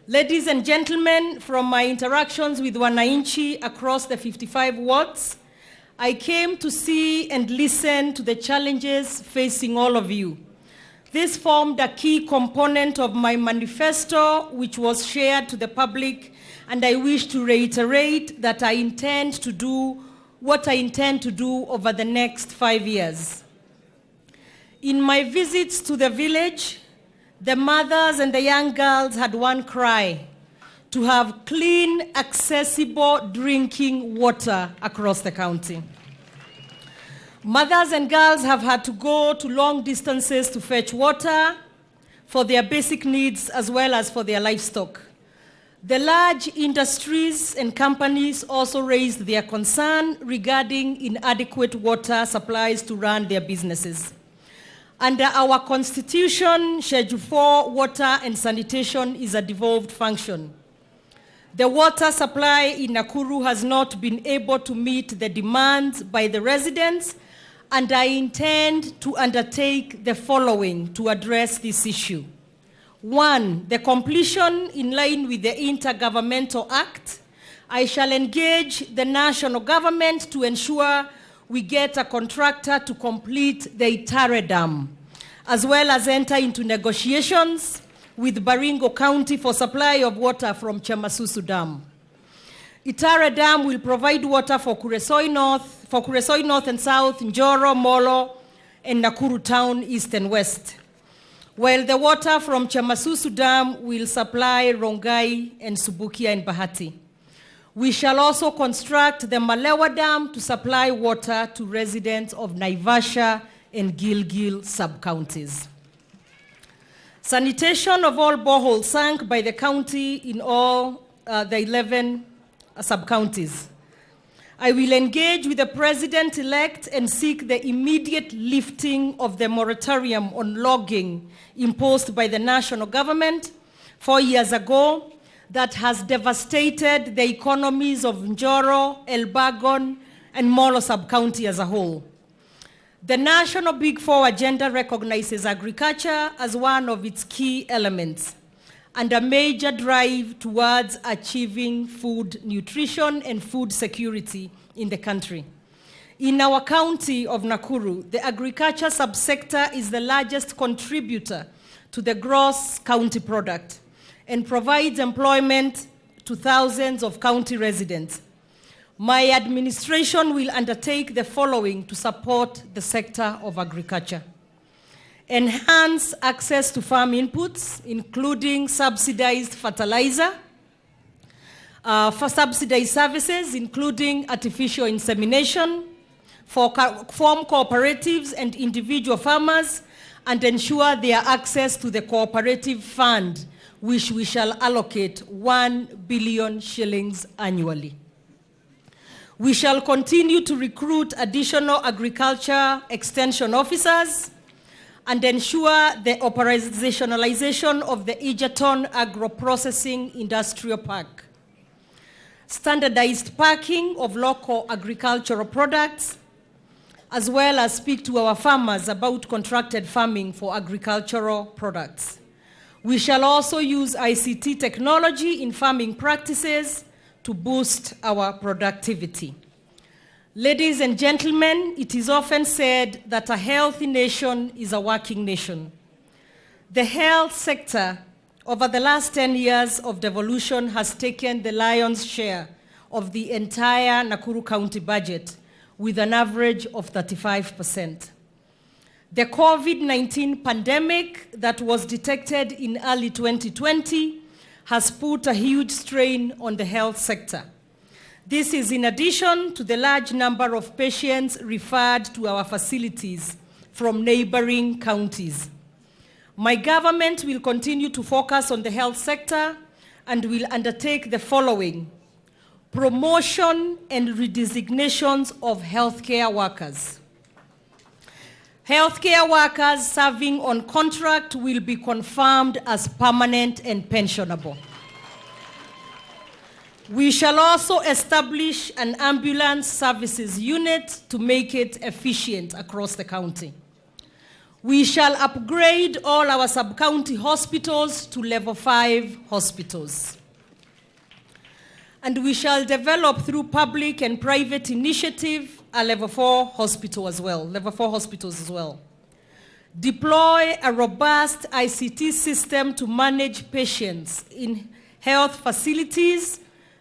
Ladies and gentlemen, from my interactions with wananchi across the 55 wards, I came to see and listen to the challenges facing all of you. This formed a key component of my manifesto, which was shared to the public, and I wish to reiterate that I intend to do what I intend to do over the next 5 years. In my visits to the village, the mothers and the young girls had one cry: to have clean, accessible drinking water across the county. Mothers and girls have had to go to long distances to fetch water for their basic needs as well as for their livestock. The large industries and companies also raised their concern regarding inadequate water supplies to run their businesses. Under our Constitution, Schedule 4, water and sanitation is a devolved function. The water supply in Nakuru has not been able to meet the demands by the residents, and I intend to undertake the following to address this issue. 1, the completion in line with the Intergovernmental Act. I shall engage the national government to ensure we get a contractor to complete the Itare Dam, as well as enter into negotiations with Baringo County for supply of water from Chamasusu Dam. Itare Dam will provide water for Kuresoi North and South, Njoro, Molo, and Nakuru Town, East and West, while the water from Chamasusu Dam will supply Rongai and Subukia and Bahati. We shall also construct the Malewa Dam to supply water to residents of Naivasha and Gilgil sub-counties. Sanitation of all boreholes sunk by the county in all the 11 sub-counties. I will engage with the President-elect and seek the immediate lifting of the moratorium on logging imposed by the national government 4 years ago that has devastated the economies of Njoro, Elbagon, and Molo sub-county as a whole. The National Big Four agenda recognizes agriculture as one of its key elements and a major drive towards achieving food nutrition and food security in the country. In our county of Nakuru, the agriculture subsector is the largest contributor to the gross county product and provides employment to thousands of county residents. My administration will undertake the following to support the sector of agriculture. Enhance access to farm inputs, including subsidized fertilizer, for subsidized services, including artificial insemination, form cooperatives and individual farmers, and ensure their access to the cooperative fund, which we shall allocate 1 billion shillings annually. We shall continue to recruit additional agriculture extension officers and ensure the operationalization of the Egerton Agro-Processing Industrial Park. Standardized packing of local agricultural products, as well as speak to our farmers about contracted farming for agricultural products. We shall also use ICT technology in farming practices to boost our productivity. Ladies and gentlemen, it is often said that a healthy nation is a working nation. The health sector over the last 10 years of devolution has taken the lion's share of the entire Nakuru County budget with an average of 35%. The COVID-19 pandemic that was detected in early 2020 has put a huge strain on the health sector. This is in addition to the large number of patients referred to our facilities from neighboring counties. My government will continue to focus on the health sector and will undertake the following: promotion and redesignations of healthcare workers. Healthcare workers serving on contract will be confirmed as permanent and pensionable. We shall also establish an ambulance services unit to make it efficient across the county. We shall upgrade all our sub-county hospitals to level 5 hospitals. And we shall develop through public and private initiative a level 4 hospital as well, level 4 hospitals as well. Deploy a robust ICT system to manage patients in health facilities,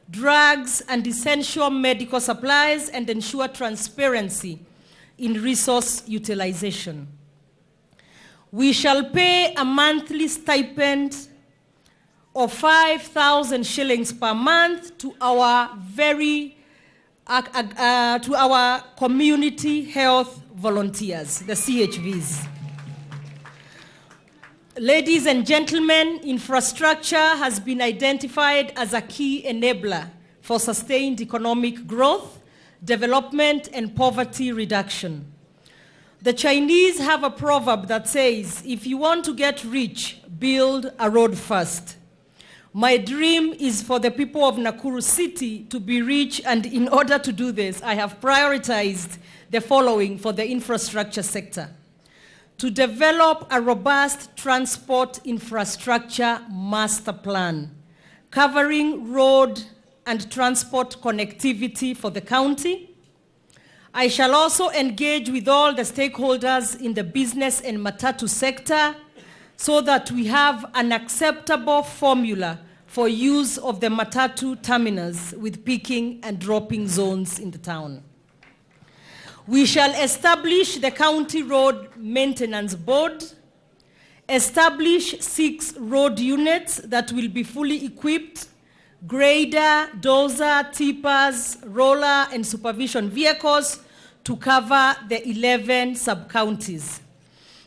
drugs, and essential medical supplies, and ensure transparency in resource utilization. We shall pay a monthly stipend of 5,000 shillings per month to our community health volunteers, the CHVs. Ladies and gentlemen, infrastructure has been identified as a key enabler for sustained economic growth, development, and poverty reduction. The Chinese have a proverb that says, if you want to get rich, build a road first. My dream is for the people of Nakuru City to be rich, and in order to do this, I have prioritized the following for the infrastructure sector. To develop a robust transport infrastructure master plan, covering road and transport connectivity for the county. I shall also engage with all the stakeholders in the business and matatu sector so that we have an acceptable formula for use of the matatu terminals with picking and dropping zones in the town. We shall establish the County Road Maintenance Board, establish 6 road units that will be fully equipped, grader, dozer, tippers, roller, and supervision vehicles to cover the 11 sub-counties,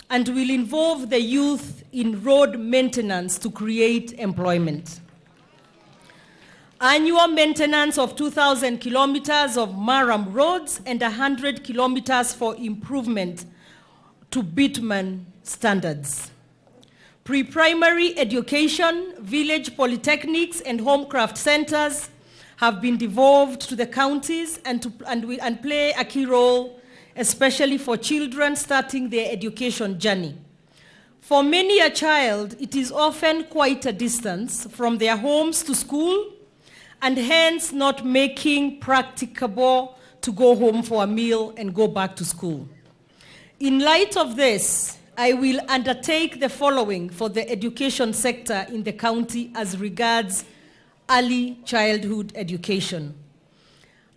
and will involve the youth in road maintenance to create employment. Annual maintenance of 2,000 kilometers of Maram roads and 100 kilometers for improvement to bitumen standards. Pre-primary education, village polytechnics, and homecraft centers have been devolved to the counties and play a key role, especially for children starting their education journey. For many a child, it is often quite a distance from their homes to school, and hence not making practicable to go home for a meal and go back to school. In light of this, I will undertake the following for the education sector in the county as regards early childhood education.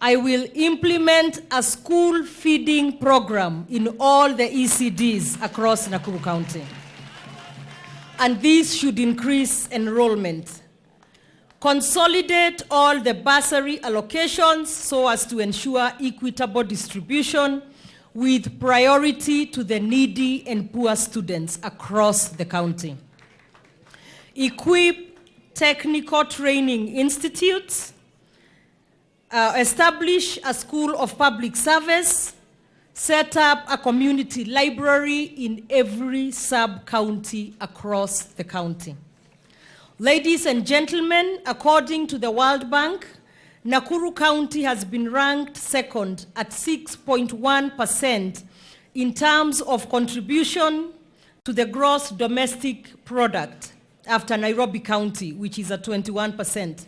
I will implement a school feeding program in all the ECDs across Nakuru County. And this should increase enrollment. Consolidate all the bursary allocations so as to ensure equitable distribution with priority to the needy and poor students across the county. Equip technical training institutes, establish a school of public service, set up a community library in every sub-county across the county. Ladies and gentlemen, according to the World Bank, Nakuru County has been ranked second at 6.1% in terms of contribution to the gross domestic product after Nairobi County, which is at 21%.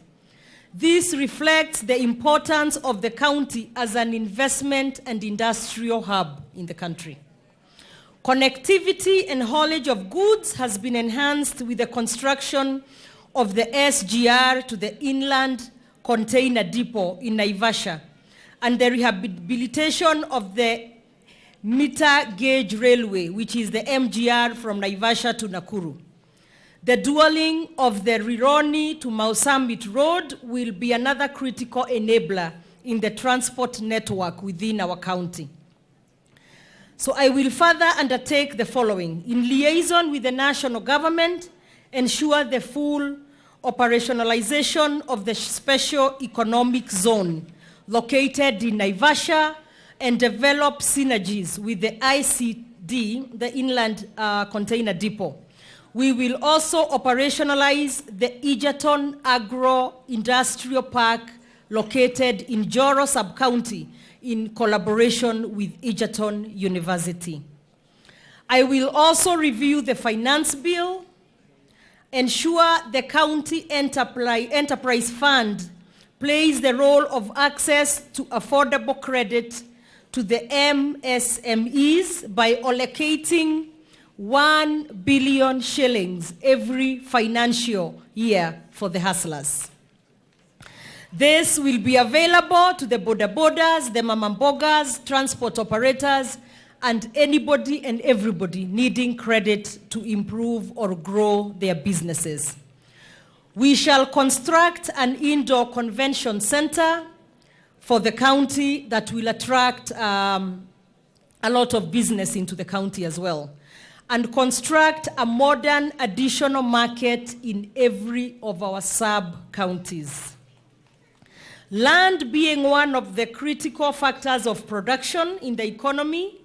This reflects the importance of the county as an investment and industrial hub in the country. Connectivity and haulage of goods has been enhanced with the construction of the SGR to the inland container depot in Naivasha and the rehabilitation of the meter gauge railway, which is the MGR from Naivasha to Nakuru. The dualling of the Rironi to Mau Summit Road will be another critical enabler in the transport network within our county. So I will further undertake the following. In liaison with the national government, ensure the full operationalization of the special economic zone located in Naivasha and develop synergies with the ICD, the Inland Container Depot. We will also operationalize the Egerton Agro-Industrial Park located in Joro Sub-County in collaboration with Egerton University. I will also review the finance bill, ensure the county enterprise fund plays the role of access to affordable credit to the MSMEs by allocating 1 billion shillings every financial year for the hustlers. This will be available to the bodabodas, the mamambogas, transport operators, and anybody and everybody needing credit to improve or grow their businesses. We shall construct an indoor convention center for the county that will attract a lot of business into the county as well, and construct a modern additional market in every of our sub-counties. Land being one of the critical factors of production in the economy,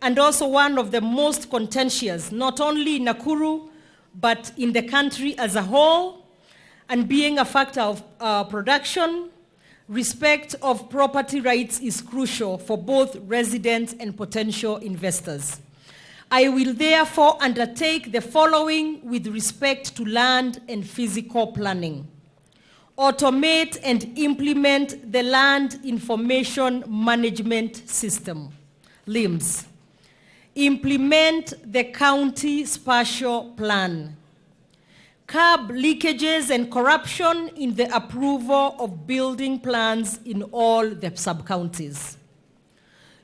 and also one of the most contentious, not only in Nakuru, but in the country as a whole, and being a factor of production, respect of property rights is crucial for both residents and potential investors. I will therefore undertake the following with respect to land and physical planning. Automate and implement the Land Information Management System, LIMS. Implement the county spatial plan. Curb leakages and corruption in the approval of building plans in all the sub-counties.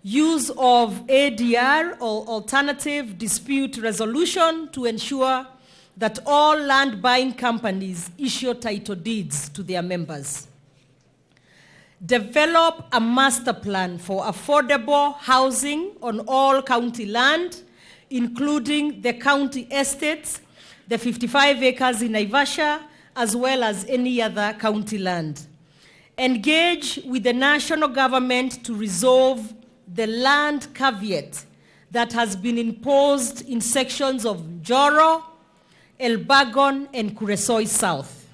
Use of ADR, or alternative dispute resolution, to ensure that all land buying companies issue title deeds to their members. Develop a master plan for affordable housing on all county land, including the county estates, the 55 acres in Naivasha, as well as any other county land. Engage with the national government to resolve the land caveat that has been imposed in sections of Njoro, Elbagon, and Kuresoi South.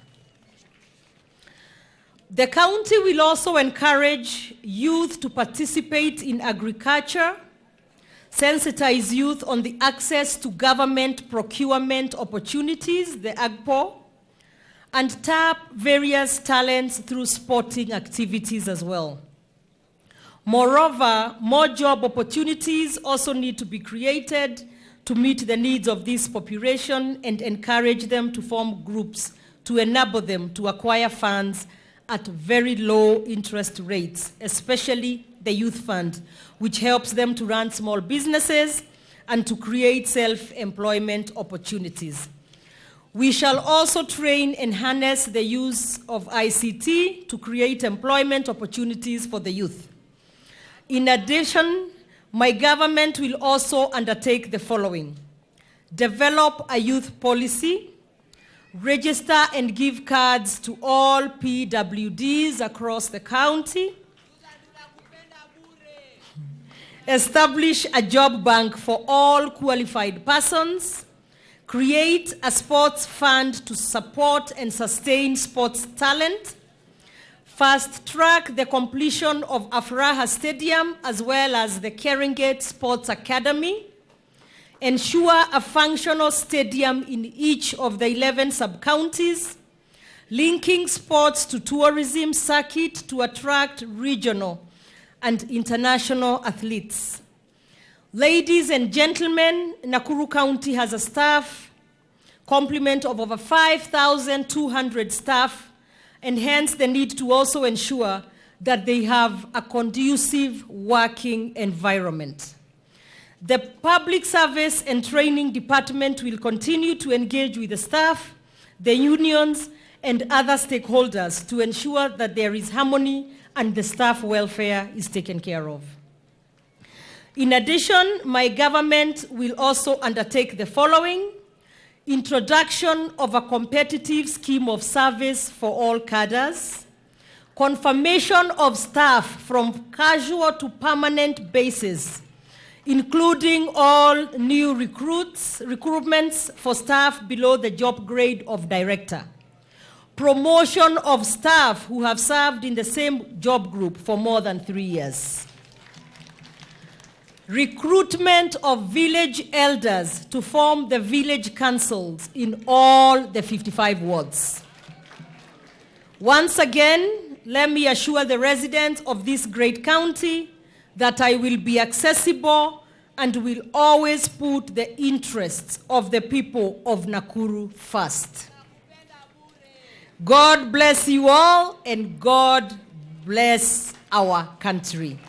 The county will also encourage youth to participate in agriculture, sensitize youth on the access to government procurement opportunities, the AGPO, and tap various talents through sporting activities as well. Moreover, more job opportunities also need to be created to meet the needs of this population and encourage them to form groups to enable them to acquire funds at very low interest rates, especially the youth fund, which helps them to run small businesses and to create self-employment opportunities. We shall also train and harness the use of ICT to create employment opportunities for the youth. In addition, my government will also undertake the following: develop a youth policy, register and give cards to all PWDs across the county, establish a job bank for all qualified persons, create a sports fund to support and sustain sports talent, fast-track the completion of Afraha Stadium as well as the Kerengate Sports Academy, ensure a functional stadium in each of the 11 sub-counties, linking sports to tourism circuit to attract regional and international athletes. Ladies and gentlemen, Nakuru County has a staff complement of over 5,200 staff, and hence the need to also ensure that they have a conducive working environment. The Public Service and Training Department will continue to engage with the staff, the unions, and other stakeholders to ensure that there is harmony and the staff welfare is taken care of. In addition, my government will also undertake the following: introduction of a competitive scheme of service for all cadres, confirmation of staff from casual to permanent basis, including all new recruitments for staff below the job grade of director, promotion of staff who have served in the same job group for more than 3 years. recruitment of village elders to form the village councils in all the 55 wards. Once again, let me assure the residents of this great county that I will be accessible and will always put the interests of the people of Nakuru first. God bless you all, and God bless our country.